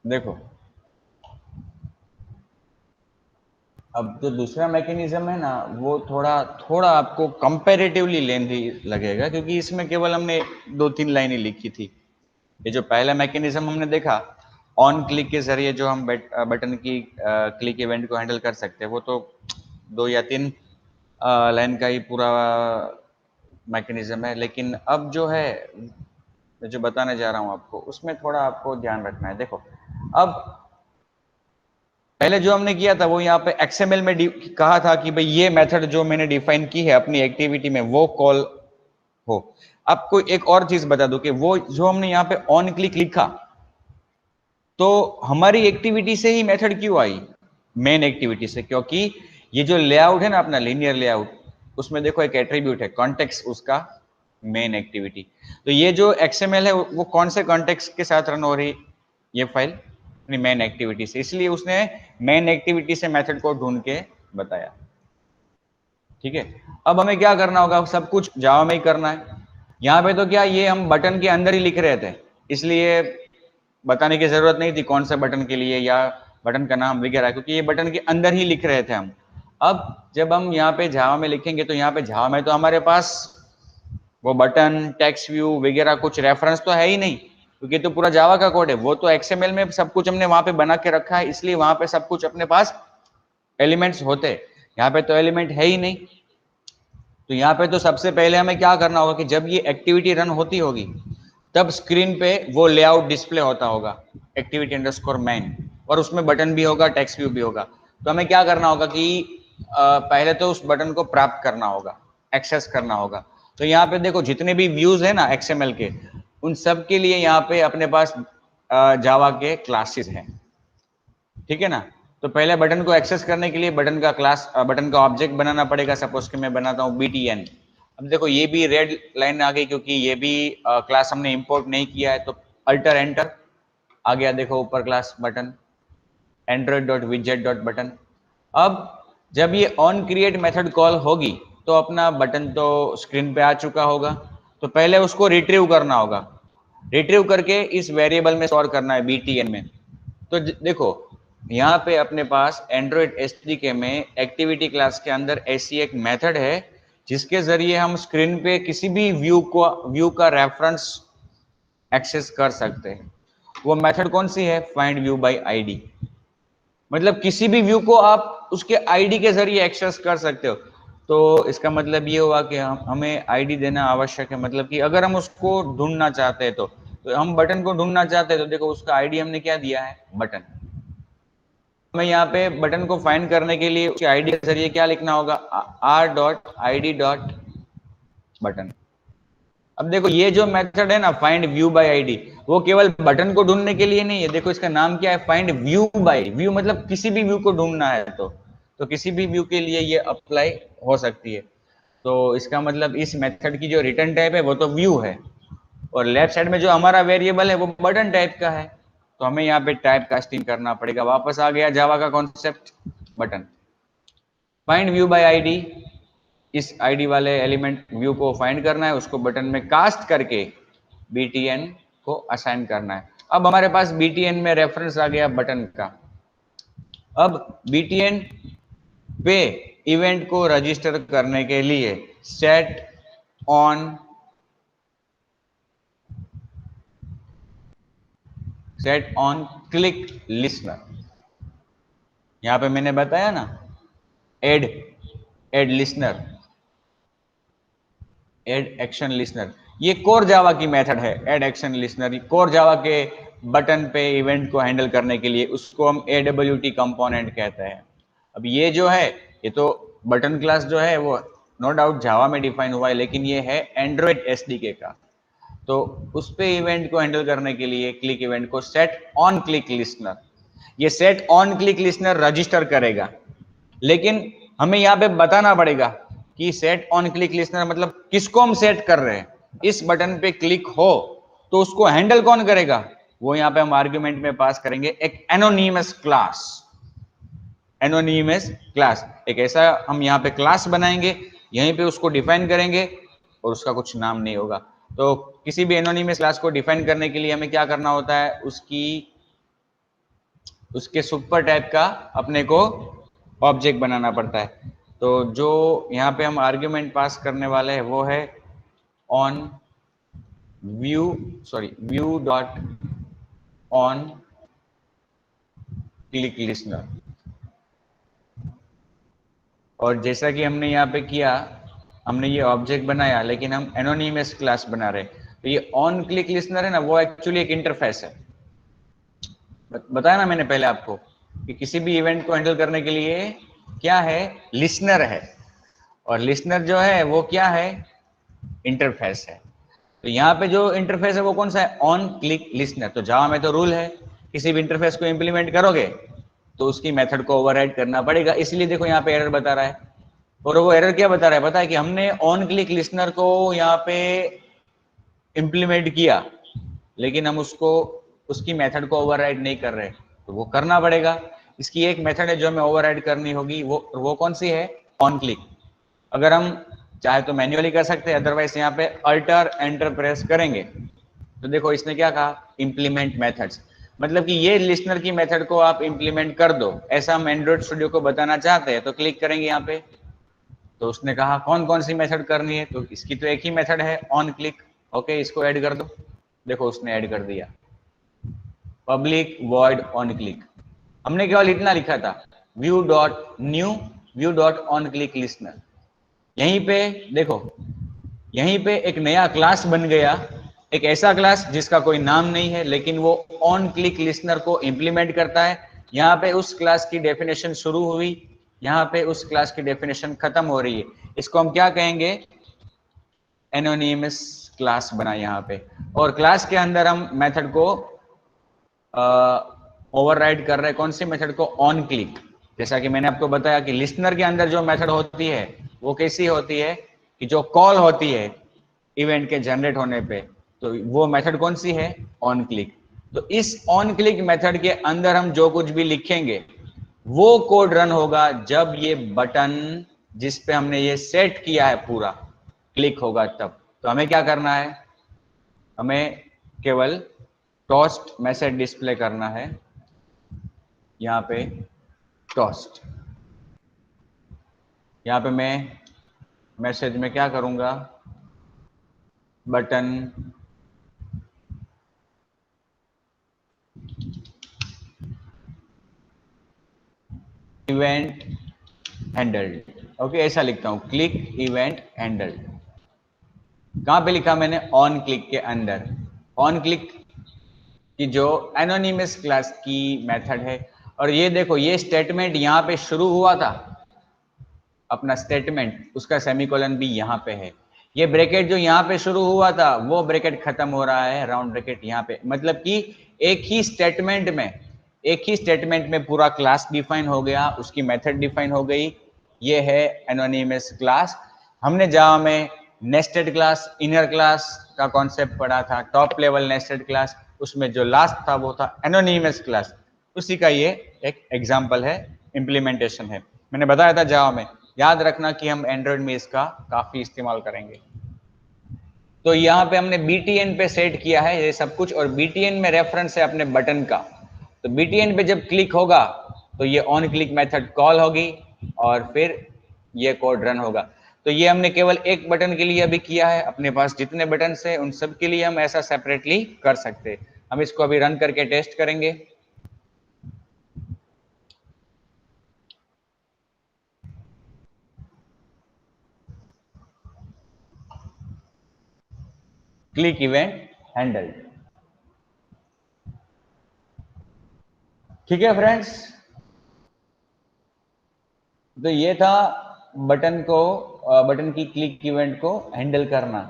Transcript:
देखो, अब जो दूसरा मैकेनिज्म है ना, वो थोड़ा थोड़ा आपको कंपैरेटिवली लेंथी लगेगा, क्योंकि इसमें केवल हमने 2-3 लाइनें लिखी थी। ये जो पहला मैकेनिज्म हमने देखा, ऑन क्लिक के जरिए जो हम बटन की क्लिक इवेंट को हैंडल कर सकते हैं, वो तो 2 या 3 लाइन का ही पूरा मैकेनिज्म है। लेकिन अब जो है, मैं जो बताने जा रहा हूँ आपको, उसमें थोड़ा आपको ध्यान रखना है। देखो, अब पहले जो हमने किया था वो यहाँ पे XML में कहा था कि भाई ये मेथड जो मैंने डिफाइन की है अपनी एक्टिविटी में वो कॉल हो। आपको एक और चीज बता दूं कि वो जो हमने यहाँ पे ऑन क्लिक लिखा, तो हमारी एक्टिविटी से ही मेथड क्यों आई, मेन एक्टिविटी से, क्योंकि ये जो लेआउट है ना अपना लीनियर लेआउट, उसमें देखो एक एट्रीब्यूट है कॉन्टेक्स्ट, उसका मेन एक्टिविटी। तो ये जो XML है वो कौन से कॉन्टेक्स्ट के साथ रन हो रही, ये फाइल अपनी मेन एक्टिविटी से, इसलिए उसने मेन एक्टिविटी से मेथड को ढूंढ के बताया। ठीक है, अब हमें क्या करना होगा, सब कुछ जावा में ही करना है। यहाँ पे तो क्या, ये हम बटन के अंदर ही लिख रहे थे, इसलिए बताने की जरूरत नहीं थी कौन सा बटन के लिए या बटन का नाम वगैरह, क्योंकि ये बटन के अंदर ही लिख रहे थे हम। अब जब हम यहाँ पे जावा में लिखेंगे, तो यहाँ पे जावा में तो हमारे पास वो बटन, टेक्स्ट व्यू वगैरह कुछ रेफरेंस तो है ही नहीं, क्योंकि तो पूरा जावा का कोड है। वो तो XML में सब कुछ हमने वहां पे बना के रखा है, इसलिए वहां पे सब कुछ अपने पास एलिमेंट्स होते। यहाँ पे तो एलिमेंट है ही नहीं। तो यहाँ पे तो सबसे पहले हमें क्या करना होगा कि जब ये एक्टिविटी रन होती होगी, तब स्क्रीन पे वो लेआउट डिस्प्ले होता होगा, एक्टिविटी अंडरस्कोर मैन, और उसमें बटन भी होगा, टेक्स्ट व्यू भी होगा। तो हमें क्या करना होगा कि पहले तो उस बटन को प्राप्त करना होगा, एक्सेस करना होगा। तो यहाँ पे देखो, जितने भी व्यूज है ना XML के, उन सब के लिए यहाँ पे अपने पास जावा के क्लासेस हैं। ठीक है ना। तो पहले बटन को एक्सेस करने के लिए बटन का क्लास, बटन का ऑब्जेक्ट बनाना पड़ेगा। सपोज कि मैं बनाता हूँ BTN। अब देखो, ये भी रेड लाइन आ गई, क्योंकि ये भी क्लास हमने इंपोर्ट नहीं किया है। तो अल्टर एंटर आ गया, देखो ऊपर क्लास बटन, android.widget.button। अब जब ये ऑन क्रिएट मेथड कॉल होगी, तो अपना बटन तो स्क्रीन पे आ चुका होगा। तो पहले उसको रिट्रीव करना होगा, रिट्रीव करके इस वेरिएबल में स्टोर करना है BTN में। तो देखो, यहाँ पे अपने पास एंड्रॉइड SDK में एक्टिविटी क्लास के अंदर ऐसी एक मेथड है, जिसके जरिए हम स्क्रीन पे किसी भी व्यू का रेफरेंस एक्सेस कर सकते हैं। वो मेथड कौन सी है, फाइंड व्यू बाय ID। मतलब किसी भी व्यू को आप उसके ID के जरिए एक्सेस कर सकते हो। तो इसका मतलब ये हुआ कि हमें ID देना आवश्यक है। मतलब कि अगर हम उसको ढूंढना चाहते हैं, तो हम बटन को ढूंढना चाहते हैं, तो देखो उसका ID हमने क्या दिया है, बटन। हमें यहाँ पे बटन को फाइंड करने के लिए उसकी ID के जरिए क्या लिखना होगा, r.id.button। अब देखो, ये जो मेथड है ना, फाइंड व्यू बाय ID, वो केवल बटन को ढूंढने के लिए नहीं है। देखो इसका नाम क्या है, फाइंड व्यू बाय व्यू, मतलब किसी भी व्यू को ढूंढना है तो किसी भी व्यू के लिए ये अप्लाई हो सकती है। तो इसका मतलब इस मेथड की जो रिटर्न टाइप है वो तो व्यू है, और लेफ्ट साइड में जो हमारा वेरिएबल है वो बटन टाइप का है। तो हमें यहाँ पे टाइप कास्टिंग करना पड़ेगा। वापस आ गया जावा का concept, button, find view bye ID। इस ID वाले एलिमेंट व्यू को फाइंड करना है, उसको बटन में कास्ट करके BTN को असाइन करना है। अब हमारे पास BTN में रेफरेंस आ गया बटन का। अब BTN पे इवेंट को रजिस्टर करने के लिए सेट ऑन क्लिक लिसनर, यहां पे मैंने बताया ना, add listener, add action listener, ये कोर जावा की मेथड है। Add action listener core Java के बटन पे इवेंट को हैंडल करने के लिए, उसको हम AWT कंपोनेंट कहते हैं। अब ये जो है, ये तो बटन क्लास जो है वो नो डाउट जावा में डिफाइन हुआ है, लेकिन ये है एंड्रॉइड SDK का। तो उस पे इवेंट को हैंडल करने के लिए क्लिक इवेंट को सेट ऑन क्लिक लिसनर, ये set on click listener register करेगा। लेकिन हमें यहाँ पे बताना पड़ेगा कि सेट ऑन क्लिक लिसनर मतलब किसको हम सेट कर रहे हैं। इस बटन पे क्लिक हो तो उसको हैंडल कौन करेगा, वो यहाँ पे हम आर्ग्यूमेंट में पास करेंगे एक एनोनिमस क्लास। एनोनिमस क्लास एक ऐसा हम यहाँ पे क्लास बनाएंगे, यहीं पे उसको डिफाइन करेंगे, और उसका कुछ नाम नहीं होगा। तो किसी भी एनोनिमस क्लास को डिफाइन करने के लिए हमें क्या करना होता है, उसकी उसके सुपर टाइप का अपने को ऑब्जेक्ट बनाना पड़ता है। तो जो यहाँ पे हम आर्ग्यूमेंट पास करने वाले हैं वो है on view dot on click listener. और जैसा कि हमने यहाँ पे किया, हमने ये ऑब्जेक्ट बनाया लेकिन हम एनोनिमस क्लास बना रहे हैं। तो ये ऑन क्लिक लिस्नर है ना, वो एक्चुअली एक इंटरफेस है। बताया ना मैंने पहले आपको कि किसी भी इवेंट को हैंडल करने के लिए क्या है, लिसनर है, और लिसनर जो है वो क्या है, इंटरफेस है। तो यहाँ पे जो इंटरफेस है वो कौन सा है, ऑन क्लिक लिसनर। तो जावा में तो रूल है, किसी भी इंटरफेस को इंप्लीमेंट करोगे तो उसकी मेथड को ओवरराइड करना पड़ेगा। इसलिए देखो यहाँ पे एरर बता रहा है, और वो एरर क्या बता रहा है, पता है कि हमने ऑन क्लिक लिसनर को यहाँ पे इंप्लीमेंट किया लेकिन हम उसको उसकी मेथड को ओवरराइड नहीं कर रहे, तो वो करना पड़ेगा। इसकी एक मेथड है जो हमें ओवरराइड करनी होगी, वो कौन सी है, ऑन क्लिक। अगर हम चाहे तो मैन्युअली कर सकते हैं, अदरवाइज यहाँ पे अल्टर एंटर प्रेस करेंगे। तो देखो इसने क्या कहा, इंप्लीमेंट मेथड्स, मतलब कि ये लिसनर की मेथड को आप इंप्लीमेंट कर दो, ऐसा हम एंड्रॉइड स्टूडियो को बताना चाहते हैं। तो क्लिक करेंगे यहाँ पे, तो उसने कहा कौन कौन सी मेथड करनी है, तो इसकी तो एक ही मेथड है, ऑन क्लिक। ओके, इसको ऐड कर दो। देखो उसने ऐड कर दिया, पब्लिक वॉइड ऑन क्लिक। हमने केवल इतना लिखा था, view dot new view dot on click listener. यहीं पे देखो, यहीं पे एक नया क्लास बन गया, एक ऐसा क्लास जिसका कोई नाम नहीं है लेकिन वो ऑन क्लिक लिसनर को इंप्लीमेंट करता है। यहाँ पे उस क्लास की डेफिनेशन शुरू हुई, यहाँ पे उस क्लास की डेफिनेशन खत्म हो रही है। इसको हम क्या कहेंगे, एनोनिमस क्लास बना यहाँ पे। और क्लास के अंदर हम मेथड को ओवरराइड कर रहे हैं, कौन सी मेथड को, ऑन क्लिक। जैसा कि मैंने आपको बताया कि लिसनर के अंदर जो मेथड होती है वो कैसी होती है, कि जो कॉल होती है इवेंट के जनरेट होने पे, तो वो मेथड कौन सी है, ऑन क्लिक। तो इस ऑन क्लिक मेथड के अंदर हम जो कुछ भी लिखेंगे वो कोड रन होगा जब ये बटन जिस पे हमने ये सेट किया है पूरा क्लिक होगा तब। तो हमें क्या करना है, हमें केवल टोस्ट मैसेज डिस्प्ले करना है, यहाँ पे टोस्ट। यहाँ पे मैं मैसेज में क्या करूंगा, बटन इवेंट हैंडल्ड। ओके, ऐसा लिखता हूं, क्लिक इवेंट हैंडल्ड। कहां पे लिखा मैंने, ऑन क्लिक के अंदर। ऑन क्लिक की जो एनोनिमस क्लास की मेथड है। और ये देखो, ये स्टेटमेंट यहाँ पे शुरू हुआ था, अपना स्टेटमेंट, उसका सेमीकोलन भी यहाँ पे है। ये ब्रैकेट जो यहाँ पे शुरू हुआ था वो ब्रैकेट खत्म हो रहा है, राउंड ब्रैकेट यहाँ पे। मतलब कि एक ही स्टेटमेंट में पूरा क्लास डिफाइन हो गया, उसकी मेथड डिफाइन हो गई। ये है एनोनिमस क्लास। हमने जावा में नेस्टेड क्लास, इनर क्लास का कॉन्सेप्ट पढ़ा था, टॉप लेवल नेस्टेड क्लास, उसमें जो लास्ट था वो था एनोनिमस क्लास। उसी का ये एक एग्जाम्पल है, इम्प्लीमेंटेशन है। मैंने बताया था जावा में, याद रखना कि हम एंड्रॉइड में इसका काफी इस्तेमाल करेंगे। तो यहाँ पे हमने BTN पे सेट किया है ये सब कुछ, और BTN में रेफरेंस है अपने बटन का। तो BTN पे जब क्लिक होगा तो ये ऑन क्लिक मेथड कॉल होगी और फिर ये कोड रन होगा। तो ये हमने केवल एक बटन के लिए अभी किया है, अपने पास जितने बटन है उन सब के लिए हम ऐसा सेपरेटली कर सकते हैं। हम इसको अभी रन करके टेस्ट करेंगे। Click event handle. ठीक है फ्रेंड्स, तो ये था बटन की क्लिक इवेंट को हैंडल करना।